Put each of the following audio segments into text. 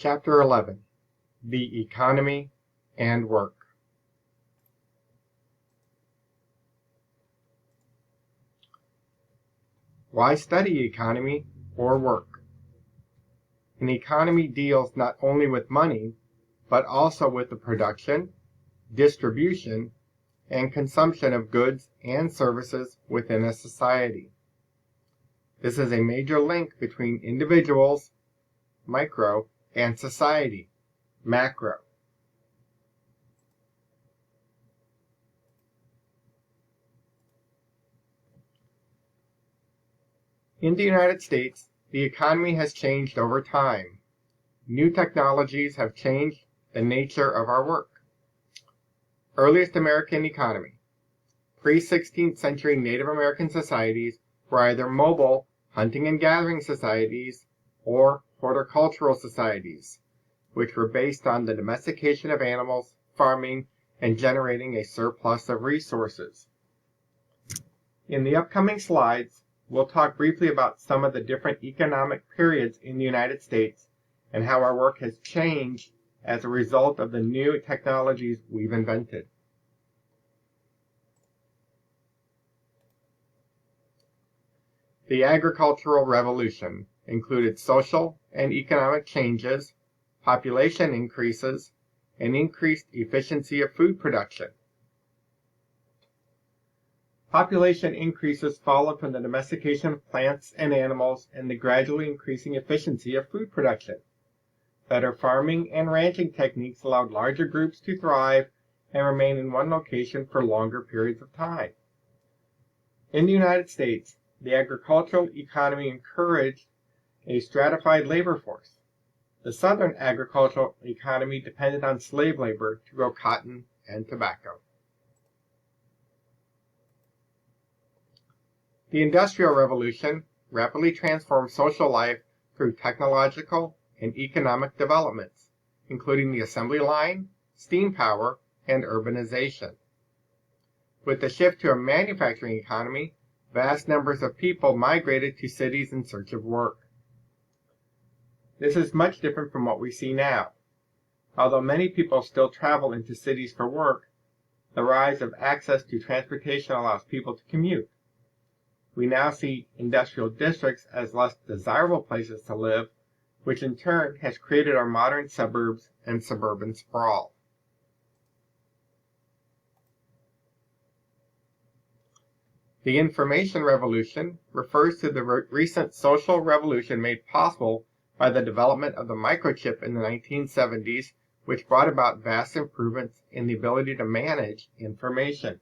Chapter 11: The Economy and Work. Why study economy or work? An economy deals not only with money, but also with the production, distribution, and consumption of goods and services within a society. This is a major link between individuals, micro, and society, macro. In the United States, the economy has changed over time. New technologies have changed the nature of our work. Earliest American economy. Pre-16th century Native American societies were either mobile hunting and gathering societies or horticultural societies, which were based on the domestication of animals, farming, and generating a surplus of resources. In the upcoming slides, we'll talk briefly about some of the different economic periods in the United States and how our work has changed as a result of the new technologies we've invented. The agricultural revolution included social and economic changes, population increases, and increased efficiency of food production. Population increases followed from the domestication of plants and animals and the gradually increasing efficiency of food production. Better farming and ranching techniques allowed larger groups to thrive and remain in one location for longer periods of time. In the United States, the agricultural economy encouraged a stratified labor force. The southern agricultural economy depended on slave labor to grow cotton and tobacco. The Industrial Revolution rapidly transformed social life through technological and economic developments, including the assembly line, steam power, and urbanization. With the shift to a manufacturing economy, vast numbers of people migrated to cities in search of work. This is much different from what we see now. Although many people still travel into cities for work, the rise of access to transportation allows people to commute. We now see industrial districts as less desirable places to live, which in turn has created our modern suburbs and suburban sprawl. The Information Revolution refers to the recent social revolution made possible by the development of the microchip in the 1970s, which brought about vast improvements in the ability to manage information.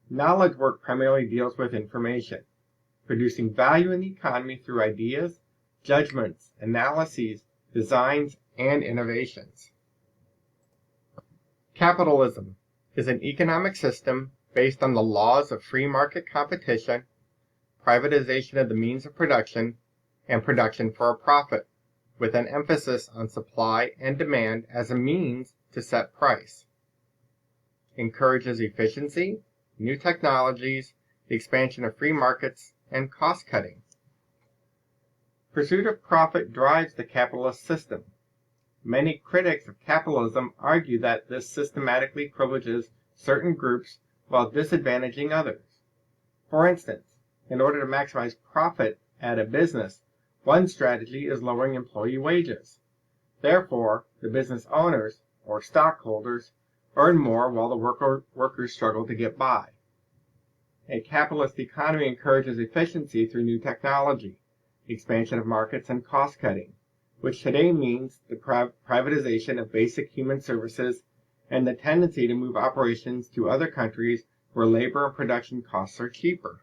Knowledge work primarily deals with information, producing value in the economy through ideas, judgments, analyses, designs, and innovations. Capitalism is an economic system based on the laws of free market competition, privatization of the means of production, and production for a profit, with an emphasis on supply and demand as a means to set price. Encourages efficiency, new technologies, the expansion of free markets, and cost-cutting. Pursuit of profit drives the capitalist system. Many critics of capitalism argue that this systematically privileges certain groups while disadvantaging others. For instance, in order to maximize profit at a business, one strategy is lowering employee wages. Therefore, the business owners, or stockholders, earn more while the workers struggle to get by. A capitalist economy encourages efficiency through new technology, expansion of markets, and cost-cutting, which today means the privatization of basic human services and the tendency to move operations to other countries where labor and production costs are cheaper.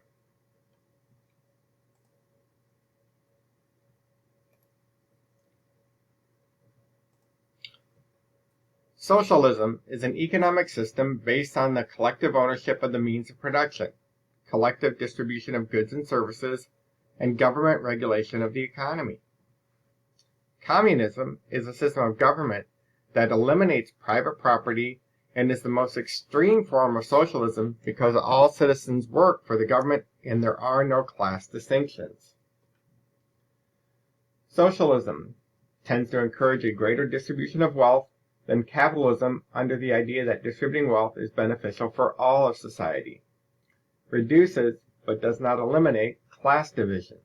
Socialism is an economic system based on the collective ownership of the means of production, collective distribution of goods and services, and government regulation of the economy. Communism is a system of government that eliminates private property and is the most extreme form of socialism because all citizens work for the government and there are no class distinctions. Socialism tends to encourage a greater distribution of wealth than capitalism under the idea that distributing wealth is beneficial for all of society. Reduces, but does not eliminate, class divisions.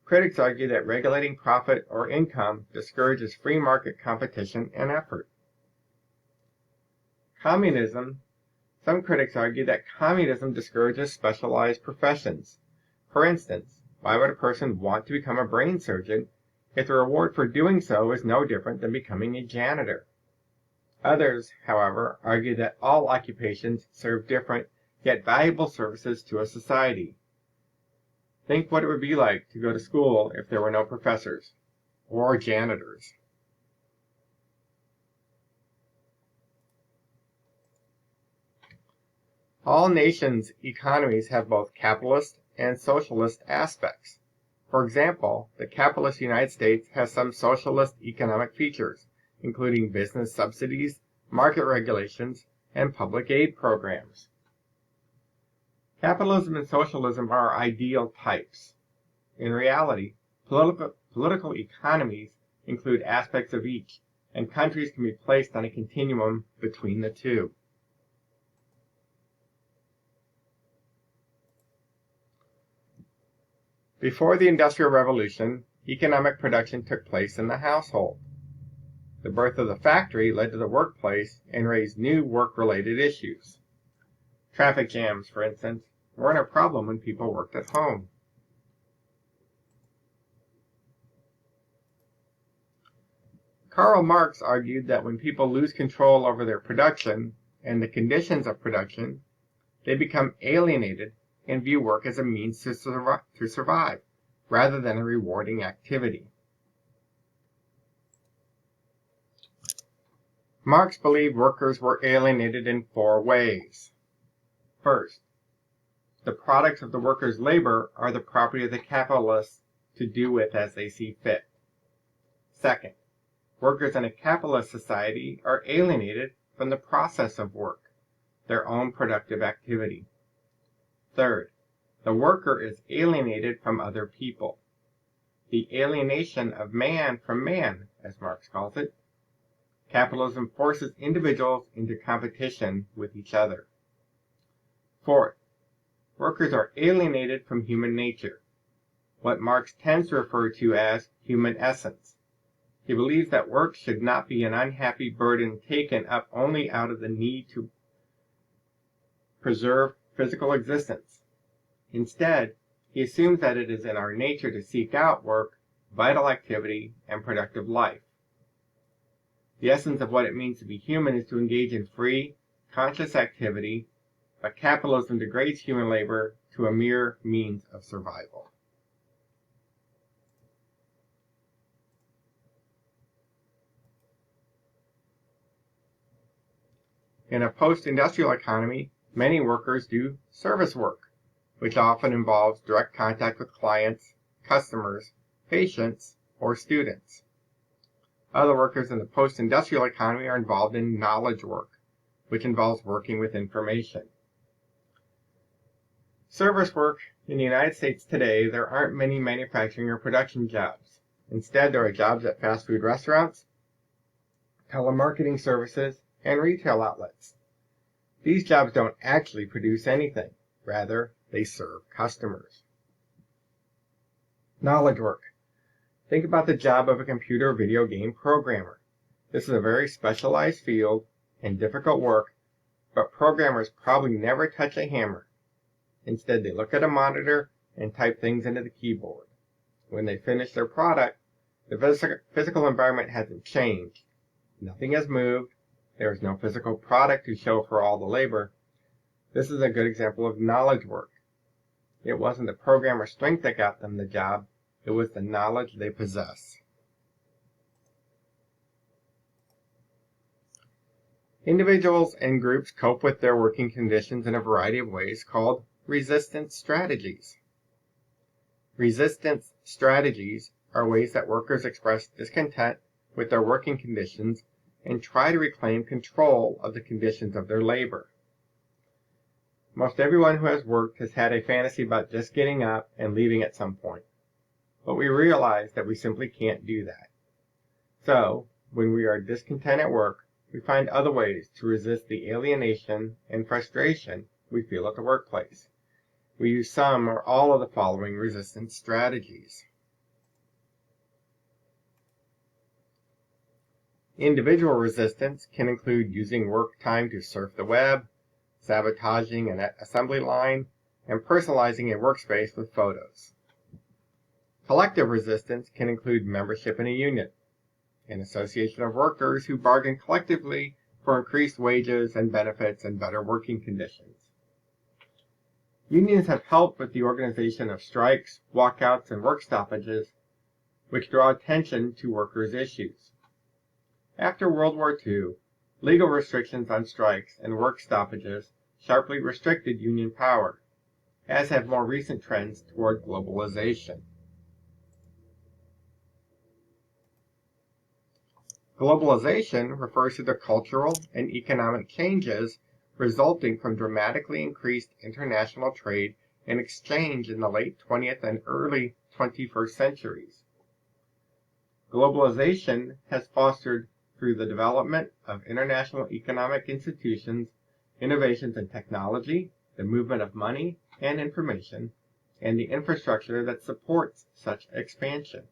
Critics argue that regulating profit or income discourages free market competition and effort. Communism. Some critics argue that communism discourages specialized professions. For instance, why would a person want to become a brain surgeon if the reward for doing so is no different than becoming a janitor? Others, however, argue that all occupations serve different yet valuable services to a society. Think what it would be like to go to school if there were no professors or janitors. All nations' economies have both capitalist and socialist aspects. For example, the capitalist United States has some socialist economic features, including business subsidies, market regulations, and public aid programs. Capitalism and socialism are ideal types. In reality, political economies include aspects of each, and countries can be placed on a continuum between the two. Before the Industrial Revolution, economic production took place in the household. The birth of the factory led to the workplace and raised new work-related issues. Traffic jams, for instance, weren't a problem when people worked at home. Karl Marx argued that when people lose control over their production and the conditions of production, they become alienated and view work as a means to survive, rather than a rewarding activity. Marx believed workers were alienated in 4 ways. First, the products of the workers' labor are the property of the capitalists to do with as they see fit. Second, workers in a capitalist society are alienated from the process of work, their own productive activity. Third, the worker is alienated from other people. The alienation of man from man, as Marx calls it. Capitalism forces individuals into competition with each other. Fourth, workers are alienated from human nature, what Marx tends to refer to as human essence. He believes that work should not be an unhappy burden taken up only out of the need to preserve physical existence. Instead, he assumes that it is in our nature to seek out work, vital activity, and productive life. The essence of what it means to be human is to engage in free, conscious activity, but capitalism degrades human labor to a mere means of survival. In a post-industrial economy, many workers do service work, which often involves direct contact with clients, customers, patients, or students. Other workers in the post-industrial economy are involved in knowledge work, which involves working with information. Service work in the United States today, there aren't many manufacturing or production jobs. Instead, there are jobs at fast food restaurants, telemarketing services, and retail outlets. These jobs don't actually produce anything. Rather, they serve customers. Knowledge work. Think about the job of a computer or video game programmer. This is a very specialized field and difficult work, but programmers probably never touch a hammer. Instead, they look at a monitor and type things into the keyboard. When they finish their product, the physical environment hasn't changed. Nothing has moved. There is no physical product to show for all the labor. This is a good example of knowledge work. It wasn't the programmer's strength that got them the job. It was the knowledge they possess. Individuals and groups cope with their working conditions in a variety of ways called resistance strategies. Resistance strategies are ways that workers express discontent with their working conditions and try to reclaim control of the conditions of their labor. Most everyone who has worked has had a fantasy about just getting up and leaving at some point. But we realize that we simply can't do that. So, when we are discontent at work, we find other ways to resist the alienation and frustration we feel at the workplace. We use some or all of the following resistance strategies. Individual resistance can include using work time to surf the web, sabotaging an assembly line, and personalizing a workspace with photos. Collective resistance can include membership in a union, an association of workers who bargain collectively for increased wages and benefits and better working conditions. Unions have helped with the organization of strikes, walkouts, and work stoppages, which draw attention to workers' issues. After World War II, legal restrictions on strikes and work stoppages sharply restricted union power, as have more recent trends toward globalization. Globalization refers to the cultural and economic changes resulting from dramatically increased international trade and exchange in the late 20th and early 21st centuries. Globalization has fostered, through the development of international economic institutions, innovations in technology, the movement of money and information, and the infrastructure that supports such expansion.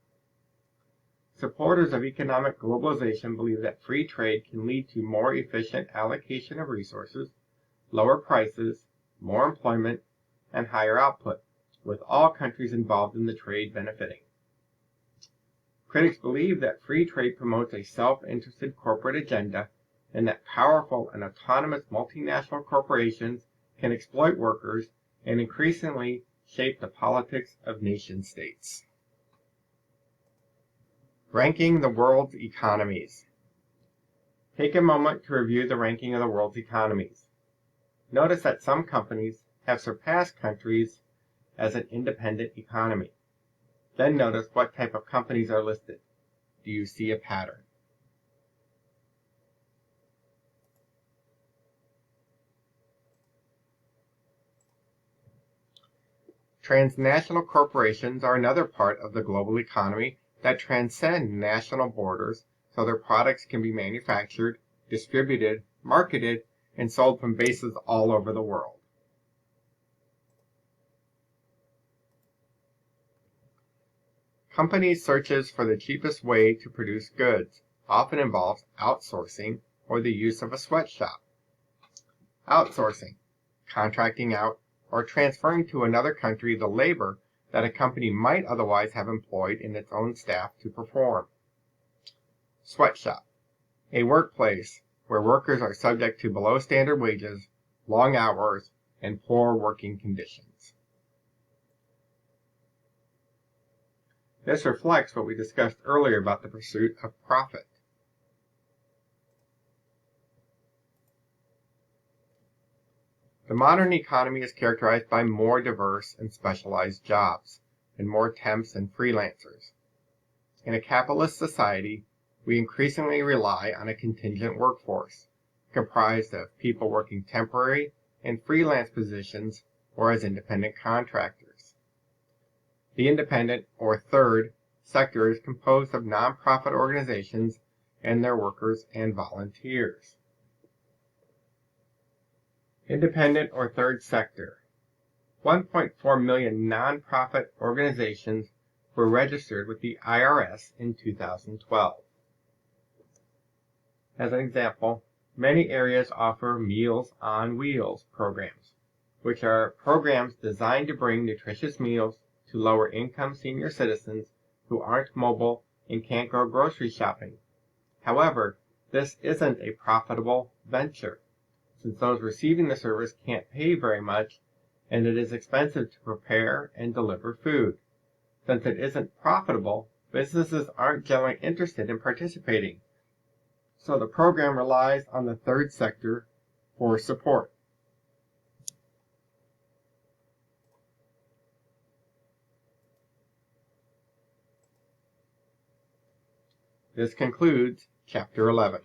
Supporters of economic globalization believe that free trade can lead to more efficient allocation of resources, lower prices, more employment, and higher output, with all countries involved in the trade benefiting. Critics believe that free trade promotes a self-interested corporate agenda and that powerful and autonomous multinational corporations can exploit workers and increasingly shape the politics of nation-states. Ranking the world's economies. Take a moment to review the ranking of the world's economies. Notice that some companies have surpassed countries as an independent economy. Then notice what type of companies are listed. Do you see a pattern? Transnational corporations are another part of the global economy that transcend national borders so their products can be manufactured, distributed, marketed, and sold from bases all over the world. Companies' searches for the cheapest way to produce goods often involves outsourcing or the use of a sweatshop. Outsourcing, contracting out, or transferring to another country the labor that a company might otherwise have employed in its own staff to perform. Sweatshop, a workplace where workers are subject to below standard wages, long hours, and poor working conditions. This reflects what we discussed earlier about the pursuit of profit. The modern economy is characterized by more diverse and specialized jobs, and more temps and freelancers. In a capitalist society, we increasingly rely on a contingent workforce, comprised of people working temporary and freelance positions or as independent contractors. The independent, or third, sector is composed of nonprofit organizations and their workers and volunteers. Independent or third sector. 1.4 million nonprofit organizations were registered with the IRS in 2012. As an example, many areas offer Meals on Wheels programs, which are programs designed to bring nutritious meals to lower-income senior citizens who aren't mobile and can't go grocery shopping. However, this isn't a profitable venture, since those receiving the service can't pay very much, and it is expensive to prepare and deliver food. Since it isn't profitable, businesses aren't generally interested in participating, so the program relies on the third sector for support. This concludes Chapter 11.